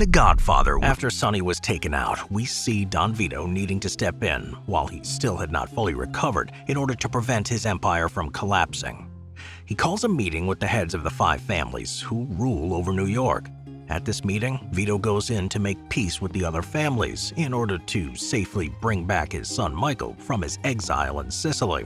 The Godfather. After Sonny was taken out, we see Don Vito needing to step in, while he still had not fully recovered, in order to prevent his empire from collapsing. He calls a meeting with the heads of the 5 families who rule over New York. At this meeting, Vito goes in to make peace with the other families in order to safely bring back his son Michael from his exile in Sicily.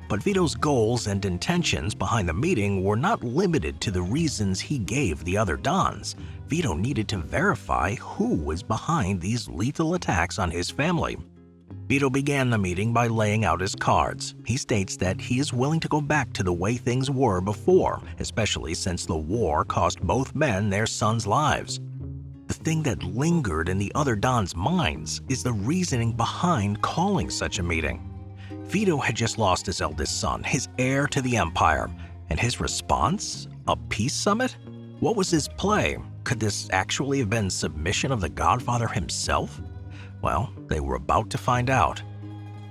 But Vito's goals and intentions behind the meeting were not limited to the reasons he gave the other Dons. Vito needed to verify who was behind these lethal attacks on his family. Vito began the meeting by laying out his cards. He states that he is willing to go back to the way things were before, especially since the war cost both men their sons' lives. The thing that lingered in the other Dons' minds is the reasoning behind calling such a meeting. Vito had just lost his eldest son, his heir to the empire, and his response? A peace summit? What was his play? Could this actually have been submission of the Godfather himself? Well, they were about to find out.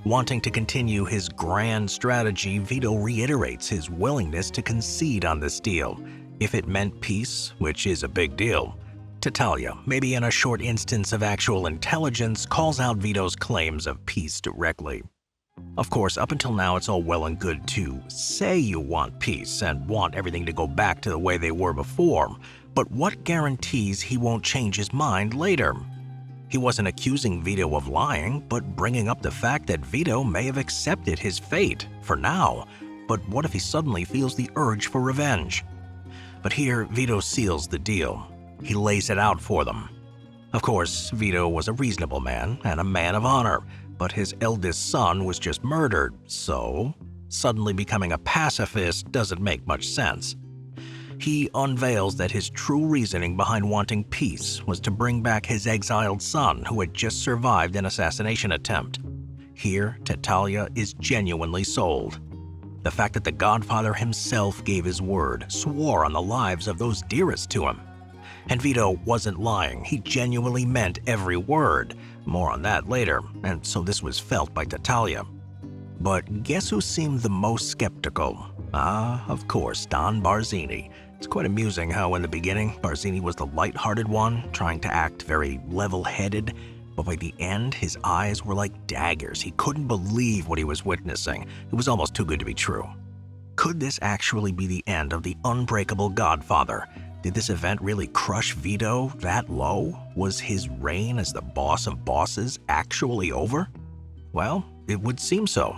Wanting to continue his grand strategy, Vito reiterates his willingness to concede on this deal, if it meant peace, which is a big deal. Tattaglia, maybe in a short instance of actual intelligence, calls out Vito's claims of peace directly. Of course, up until now, it's all well and good to say you want peace and want everything to go back to the way they were before, but what guarantees he won't change his mind later? He wasn't accusing Vito of lying, but bringing up the fact that Vito may have accepted his fate for now. But what if he suddenly feels the urge for revenge? But here, Vito seals the deal. He lays it out for them. Of course, Vito was a reasonable man and a man of honor, but his eldest son was just murdered, so suddenly becoming a pacifist doesn't make much sense. He unveils that his true reasoning behind wanting peace was to bring back his exiled son who had just survived an assassination attempt. Here, Tattaglia is genuinely sold. The fact that the Godfather himself gave his word, swore on the lives of those dearest to him. And Vito wasn't lying, he genuinely meant every word. More on that later, and so this was felt by Tattaglia. But guess who seemed the most skeptical? Of course, Don Barzini. It's quite amusing how in the beginning, Barzini was the light-hearted one, trying to act very level-headed, but by the end, his eyes were like daggers. He couldn't believe what he was witnessing. It was almost too good to be true. Could this actually be the end of the unbreakable Godfather? Did this event really crush Vito that low? Was his reign as the boss of bosses actually over? Well, it would seem so.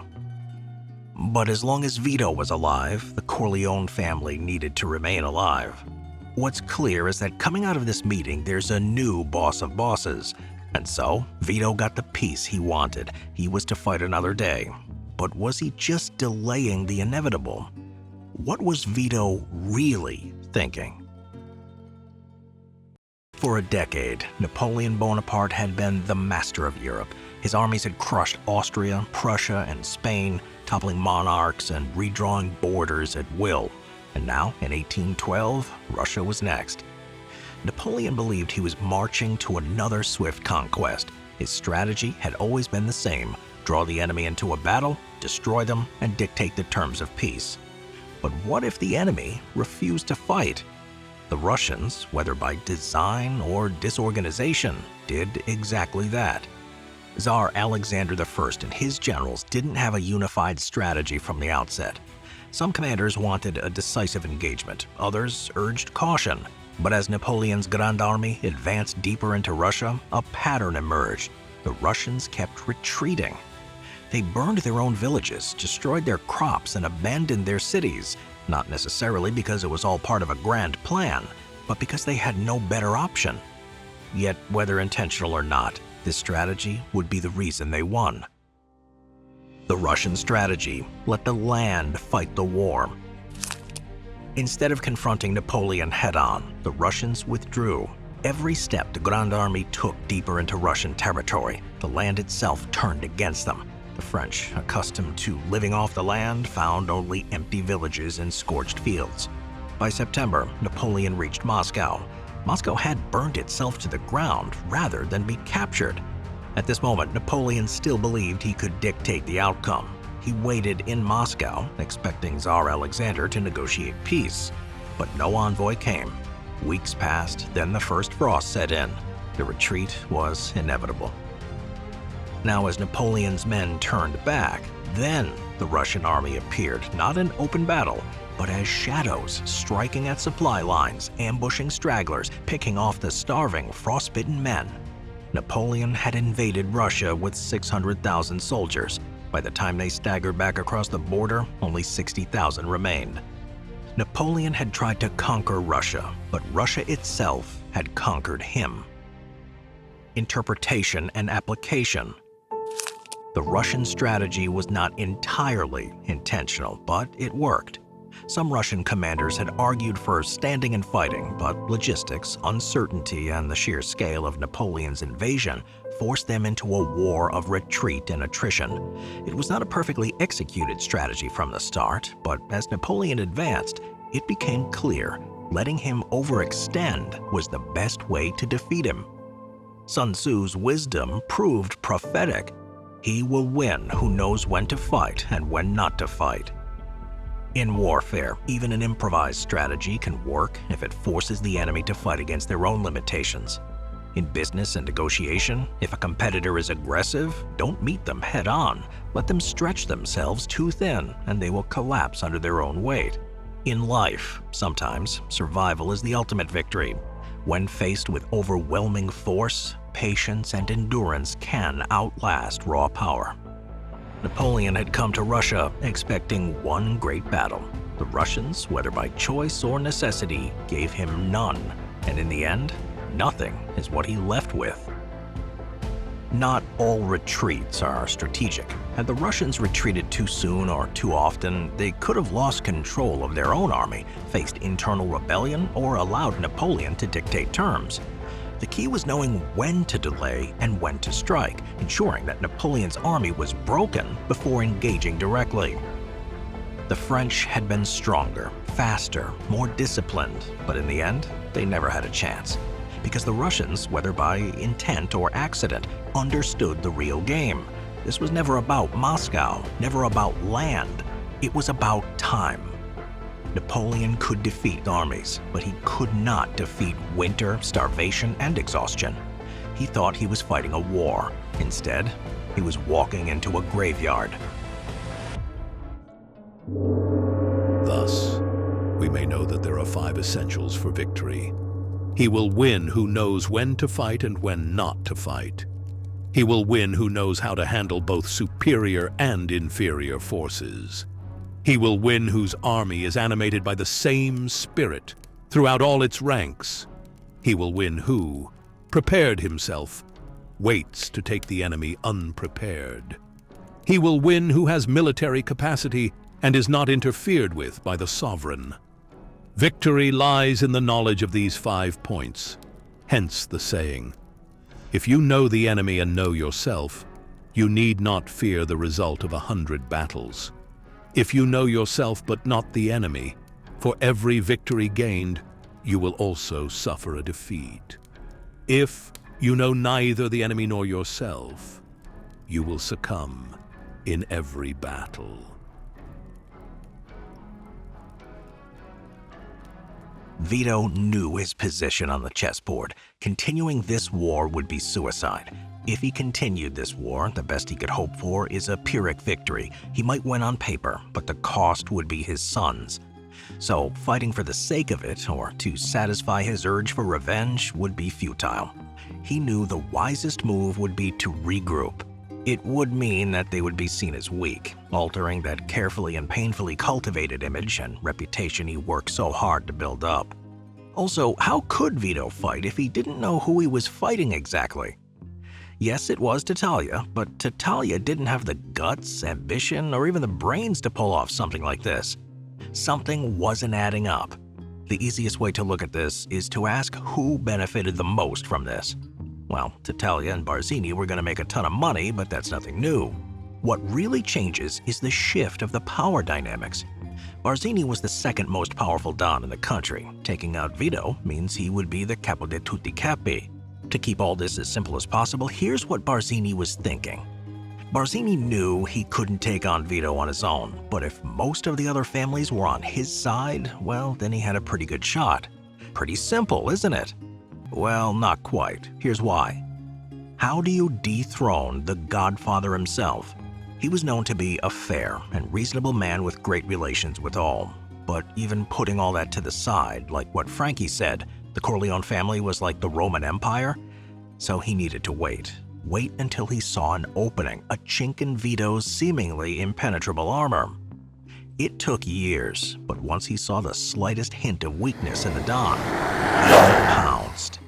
But as long as Vito was alive, the Corleone family needed to remain alive. What's clear is that coming out of this meeting, there's a new boss of bosses. And so, Vito got the peace he wanted. He was to fight another day. But was he just delaying the inevitable? What was Vito really thinking? For a decade, Napoleon Bonaparte had been the master of Europe. His armies had crushed Austria, Prussia, and Spain, toppling monarchs and redrawing borders at will. And now, in 1812, Russia was next. Napoleon believed he was marching to another swift conquest. His strategy had always been the same: draw the enemy into a battle, destroy them, and dictate the terms of peace. But what if the enemy refused to fight? The Russians, whether by design or disorganization, did exactly that. Tsar Alexander I and his generals didn't have a unified strategy from the outset. Some commanders wanted a decisive engagement, others urged caution. But as Napoleon's Grand Army advanced deeper into Russia, a pattern emerged. The Russians kept retreating. They burned their own villages, destroyed their crops, and abandoned their cities, not necessarily because it was all part of a grand plan, but because they had no better option. Yet, whether intentional or not, this strategy would be the reason they won. The Russian strategy: let the land fight the war. Instead of confronting Napoleon head-on, the Russians withdrew. Every step the Grand Army took deeper into Russian territory, the land itself turned against them. The French, accustomed to living off the land, found only empty villages and scorched fields. By September, Napoleon reached Moscow. Moscow had burned itself to the ground rather than be captured. At this moment, Napoleon still believed he could dictate the outcome. He waited in Moscow, expecting Tsar Alexander to negotiate peace. But no envoy came. Weeks passed, then the first frost set in. The retreat was inevitable. Now, as Napoleon's men turned back, then the Russian army appeared, not in open battle, but as shadows striking at supply lines, ambushing stragglers, picking off the starving, frostbitten men. Napoleon had invaded Russia with 600,000 soldiers. By the time they staggered back across the border, only 60,000 remained. Napoleon had tried to conquer Russia, but Russia itself had conquered him. Interpretation and application. The Russian strategy was not entirely intentional, but it worked. Some Russian commanders had argued for standing and fighting, but logistics, uncertainty, and the sheer scale of Napoleon's invasion forced them into a war of retreat and attrition. It was not a perfectly executed strategy from the start, but as Napoleon advanced, it became clear letting him overextend was the best way to defeat him. Sun Tzu's wisdom proved prophetic. He will win who knows when to fight and when not to fight. In warfare, even an improvised strategy can work if it forces the enemy to fight against their own limitations. In business and negotiation, if a competitor is aggressive, don't meet them head-on. Let them stretch themselves too thin, and they will collapse under their own weight. In life, sometimes survival is the ultimate victory. When faced with overwhelming force, patience and endurance can outlast raw power. Napoleon had come to Russia expecting one great battle. The Russians, whether by choice or necessity, gave him none, and in the end, nothing is what he left with. Not all retreats are strategic. Had the Russians retreated too soon or too often, they could have lost control of their own army, faced internal rebellion, or allowed Napoleon to dictate terms. The key was knowing when to delay and when to strike, ensuring that Napoleon's army was broken before engaging directly. The French had been stronger, faster, more disciplined, but in the end, they never had a chance. Because the Russians, whether by intent or accident, understood the real game. This was never about Moscow, never about land. It was about time. Napoleon could defeat armies, but he could not defeat winter, starvation, and exhaustion. He thought he was fighting a war. Instead, he was walking into a graveyard. Thus, we may know that there are 5 essentials for victory. He will win who knows when to fight and when not to fight. He will win who knows how to handle both superior and inferior forces. He will win whose army is animated by the same spirit throughout all its ranks. He will win who, prepared himself, waits to take the enemy unprepared. He will win who has military capacity and is not interfered with by the sovereign. Victory lies in the knowledge of these 5 points, hence the saying, if you know the enemy and know yourself, you need not fear the result of 100 battles. If you know yourself but not the enemy, for every victory gained, you will also suffer a defeat. If you know neither the enemy nor yourself, you will succumb in every battle. Vito knew his position on the chessboard. Continuing this war would be suicide. If he continued this war, the best he could hope for is a Pyrrhic victory. He might win on paper, but the cost would be his sons. So fighting for the sake of it, or to satisfy his urge for revenge, would be futile. He knew the wisest move would be to regroup. It would mean that they would be seen as weak, altering that carefully and painfully cultivated image and reputation he worked so hard to build up. Also, how could Vito fight if he didn't know who he was fighting exactly? Yes, it was Tattaglia, but Tattaglia didn't have the guts, ambition, or even the brains to pull off something like this. Something wasn't adding up. The easiest way to look at this is to ask who benefited the most from this. Well, Tattaglia and Barzini were going to make a ton of money, but that's nothing new. What really changes is the shift of the power dynamics. Barzini was the second most powerful Don in the country. Taking out Vito means he would be the capo di tutti capi. To keep all this as simple as possible, here's what Barzini was thinking. Barzini knew he couldn't take on Vito on his own, but if most of the other families were on his side, well, then he had a pretty good shot. Pretty simple, isn't it? Well, not quite. Here's why. How do you dethrone the Godfather himself? He was known to be a fair and reasonable man with great relations with all. But even putting all that to the side, like what Frankie said, the Corleone family was like the Roman Empire. So he needed to wait. Wait until he saw an opening, a chink in Vito's seemingly impenetrable armor. It took years, but once he saw the slightest hint of weakness in the Don, he pounced.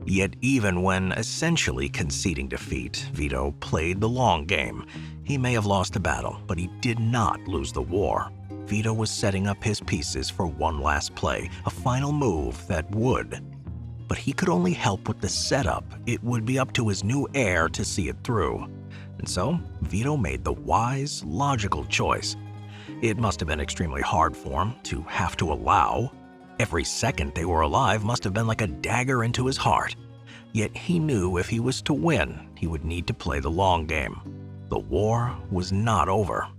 Yet even when essentially conceding defeat, Vito played the long game. He may have lost the battle, but he did not lose the war. Vito was setting up his pieces for one last play, a final move that would. But he could only help with the setup. It would be up to his new heir to see it through. And so, Vito made the wise, logical choice. It must have been extremely hard for him to have to allow. Every second they were alive must have been like a dagger into his heart. Yet he knew if he was to win, he would need to play the long game. The war was not over.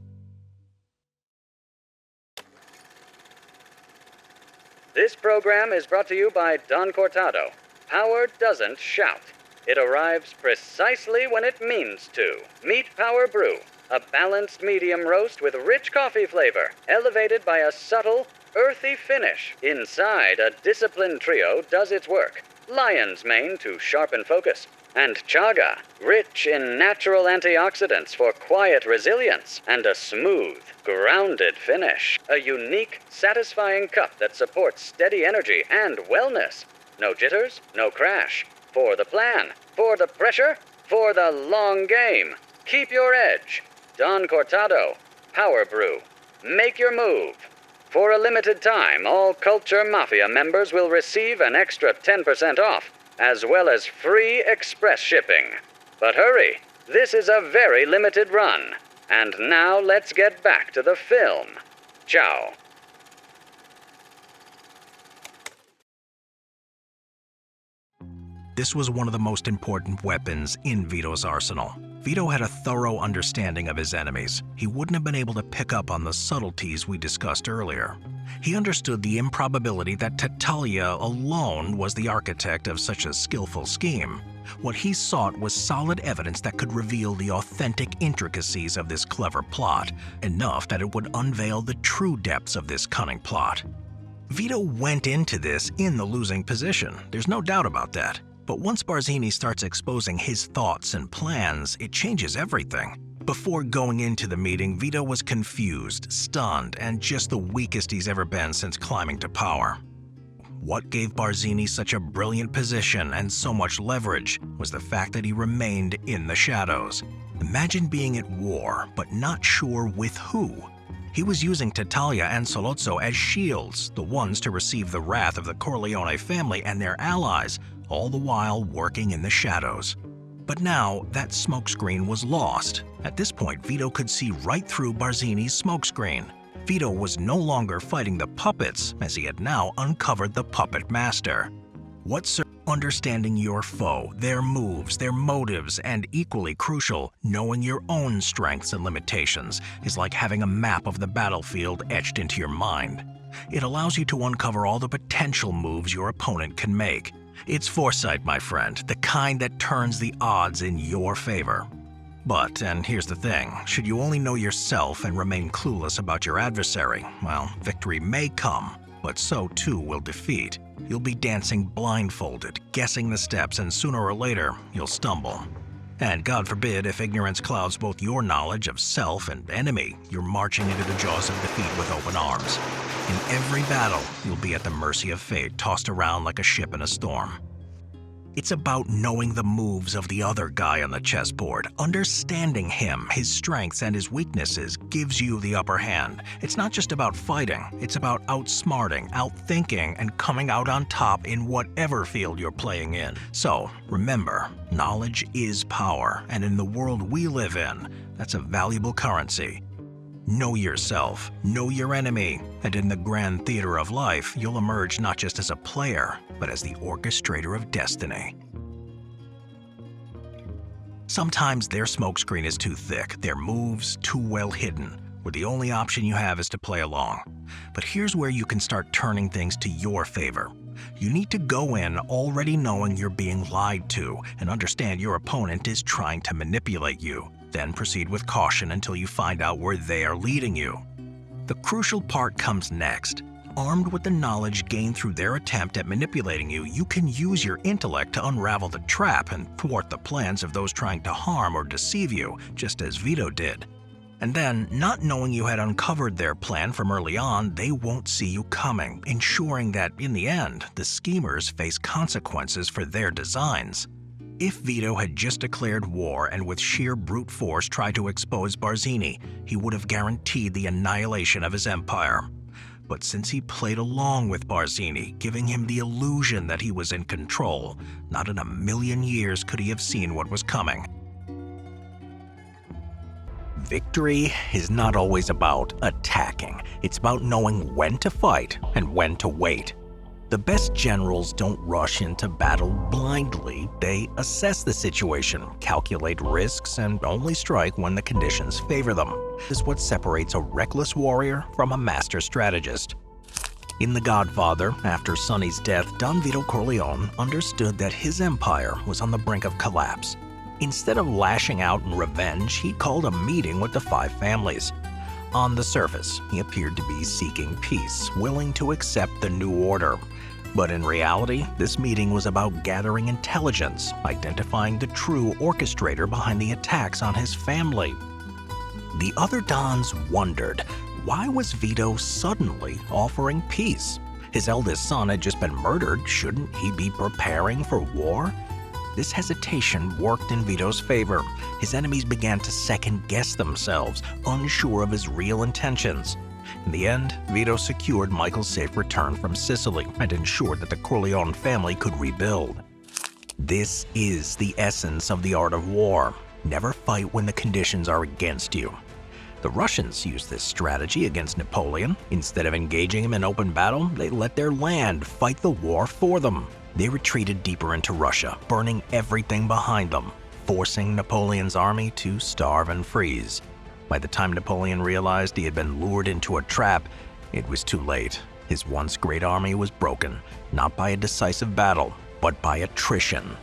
This program is brought to you by Don Cortado. Power doesn't shout. It arrives precisely when it means to. Meet Power Brew, a balanced medium roast with rich coffee flavor, elevated by a subtle, earthy finish. Inside, a disciplined trio does its work. Lion's mane to sharpen focus, and chaga, rich in natural antioxidants for quiet resilience, and a smooth, grounded finish. A unique, satisfying cup that supports steady energy and wellness. No jitters, no crash. For the plan, for the pressure, for the long game. Keep your edge. Don Cortado, Power Brew. Make your move. For a limited time, all Culture Mafia members will receive an extra 10% off, as well as free express shipping. But hurry, this is a very limited run. And now let's get back to the film. Ciao. This was one of the most important weapons in Vito's arsenal. Vito had a thorough understanding of his enemies. He wouldn't have been able to pick up on the subtleties we discussed earlier. He understood the improbability that Tattaglia alone was the architect of such a skillful scheme. What he sought was solid evidence that could reveal the authentic intricacies of this clever plot, enough that it would unveil the true depths of this cunning plot. Vito went into this in the losing position, there's no doubt about that. But once Barzini starts exposing his thoughts and plans, it changes everything. Before going into the meeting, Vito was confused, stunned, and just the weakest he's ever been since climbing to power. What gave Barzini such a brilliant position and so much leverage was the fact that he remained in the shadows. Imagine being at war, but not sure with who. He was using Tattaglia and Sollozzo as shields, the ones to receive the wrath of the Corleone family and their allies, all the while working in the shadows. But now, that smokescreen was lost. At this point, Vito could see right through Barzini's smokescreen. Vito was no longer fighting the puppets, as he had now uncovered the puppet master. Understanding your foe, their moves, their motives, and equally crucial, knowing your own strengths and limitations, is like having a map of the battlefield etched into your mind. It allows you to uncover all the potential moves your opponent can make. It's foresight, my friend, the kind that turns the odds in your favor. But, and here's the thing, should you only know yourself and remain clueless about your adversary, well, victory may come, but so too will defeat. You'll be dancing blindfolded, guessing the steps, and sooner or later, you'll stumble. And God forbid if ignorance clouds both your knowledge of self and enemy, you're marching into the jaws of defeat with open arms. In every battle, you'll be at the mercy of fate, tossed around like a ship in a storm. It's about knowing the moves of the other guy on the chessboard. Understanding him, his strengths, and his weaknesses gives you the upper hand. It's not just about fighting, it's about outsmarting, outthinking, and coming out on top in whatever field you're playing in. So, remember, knowledge is power, and in the world we live in, that's a valuable currency. Know yourself, know your enemy, and in the grand theater of life, you'll emerge not just as a player, but as the orchestrator of destiny. Sometimes their smokescreen is too thick, their moves too well hidden. where the only option you have is to play along. But here's where you can start turning things to your favor. You need to go in already knowing you're being lied to and understand your opponent is trying to manipulate you. Then proceed with caution until you find out where they are leading you. The crucial part comes next. Armed with the knowledge gained through their attempt at manipulating you, you can use your intellect to unravel the trap and thwart the plans of those trying to harm or deceive you, just as Vito did. And then, not knowing you had uncovered their plan from early on, they won't see you coming, ensuring that, in the end, the schemers face consequences for their designs. If Vito had just declared war and with sheer brute force tried to expose Barzini, he would have guaranteed the annihilation of his empire. But since he played along with Barzini, giving him the illusion that he was in control, not in a million years could he have seen what was coming. Victory is not always about attacking. It's about knowing when to fight and when to wait. The best generals don't rush into battle blindly. They assess the situation, calculate risks, and only strike when the conditions favor them. This is what separates a reckless warrior from a master strategist. In The Godfather, after Sonny's death, Don Vito Corleone understood that his empire was on the brink of collapse. Instead of lashing out in revenge, he called a meeting with the 5 families. On the surface, he appeared to be seeking peace, willing to accept the new order. But in reality, this meeting was about gathering intelligence, identifying the true orchestrator behind the attacks on his family. The other Dons wondered, why was Vito suddenly offering peace? His eldest son had just been murdered. Shouldn't he be preparing for war? This hesitation worked in Vito's favor. His enemies began to second-guess themselves, unsure of his real intentions. In the end, Vito secured Michael's safe return from Sicily and ensured that the Corleone family could rebuild. This is the essence of the art of war. Never fight when the conditions are against you. The Russians used this strategy against Napoleon. Instead of engaging him in open battle, they let their land fight the war for them. They retreated deeper into Russia, burning everything behind them, forcing Napoleon's army to starve and freeze. By the time Napoleon realized he had been lured into a trap, it was too late. His once great army was broken, not by a decisive battle, but by attrition.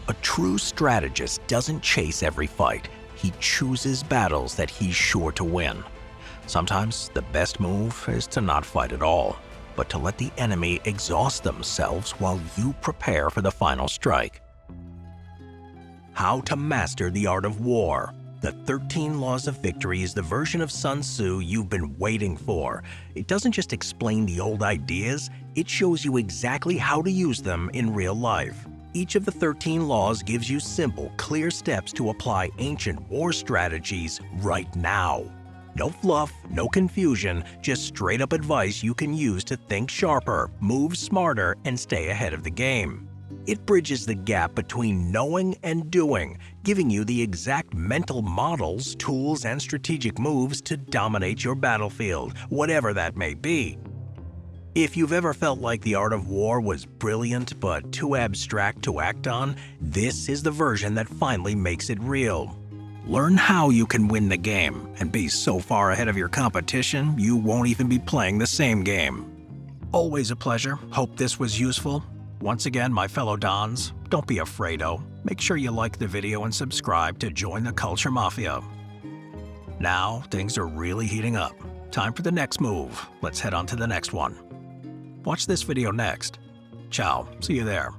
A true strategist doesn't chase every fight. He chooses battles that he's sure to win. Sometimes the best move is to not fight at all, but to let the enemy exhaust themselves while you prepare for the final strike. How to master the art of war. The 13 Laws of Victory is the version of Sun Tzu you've been waiting for. It doesn't just explain the old ideas, it shows you exactly how to use them in real life. Each of the 13 laws gives you simple, clear steps to apply ancient war strategies right now. No fluff, no confusion, just straight-up advice you can use to think sharper, move smarter, and stay ahead of the game. It bridges the gap between knowing and doing, giving you the exact mental models, tools, and strategic moves to dominate your battlefield, whatever that may be. If you've ever felt like the art of war was brilliant but too abstract to act on, this is the version that finally makes it real. Learn how you can win the game and be so far ahead of your competition you won't even be playing the same game. Always a pleasure. Hope this was useful. Once again, my fellow Dons, don't be afraido. Make sure you like the video and subscribe to join the Culture Mafia. Now, things are really heating up. Time for the next move. Let's head on to the next one. Watch this video next. Ciao. See you there.